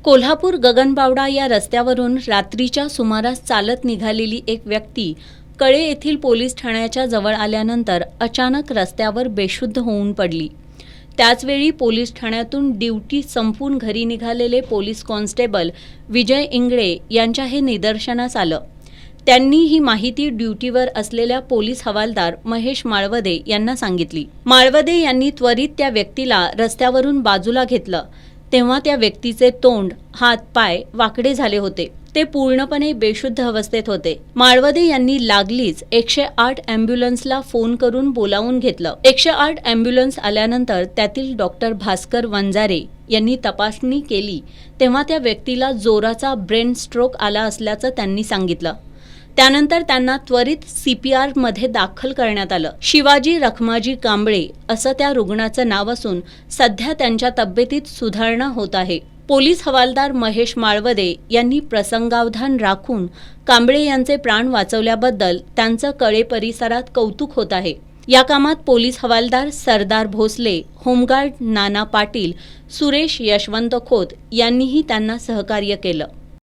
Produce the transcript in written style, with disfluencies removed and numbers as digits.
कोल्हापूर गगनबावडा या रस्त्यावरून रात्रीच्या सुमारास चालत निघालेली एक व्यक्ती कळे येथील पोलीस ठाण्याच्या जवळ आल्यानंतर अचानक रस्त्यावर बेशुद्ध होऊन पडली। त्याचवेळी पोलीस ठाण्यातून ड्युटी संपून घरी निघालेले पोलीस कॉन्स्टेबल विजय इंगळे यांच्या हे निदर्शनास आलं। त्यांनी ही माहिती ड्युटीवर असलेल्या पोलीस हवालदार महेश माळवदे यांना सांगितली। माळवदे यांनी त्वरित त्या व्यक्तीला रस्त्यावरून बाजूला घेतलं तेव्हा त्या व्यक्तीचे तोंड, हात, पाय वाकडे झाले होते। ते पूर्णपणे बेशुद्ध अवस्थेत होते। माळवदे यांनी लागलीच 108 ॲम्ब्युलन्सला फोन करून बोलावून घेतलं। 108 ॲम्ब्युलन्स आल्यानंतर त्यातील डॉक्टर भास्कर वंजारे यांनी तपासणी केली तेव्हा त्या व्यक्तीला जोराचा ब्रेन स्ट्रोक आला असल्याचं त्यांनी सांगितलं। त्यानंतर त्यांना त्वरित CPR मध्ये दाखल करण्यात आलं। शिवाजी रखमाजी कांबळे असं त्या रुग्णाचं नाव असून सध्या त्यांच्या तब्येतीत सुधारणा होत आहे। पोलीस हवालदार महेश माळवदे यांनी प्रसंगावधान राखून कांबळे यांचे प्राण वाचवल्याबद्दल त्यांचं कळे परिसरात कौतुक होत आहे। या कामात पोलीस हवालदार सरदार भोसले, होमगार्ड नाना पाटील, सुरेश यशवंत खोत यांनीही त्यांना सहकार्य केलं।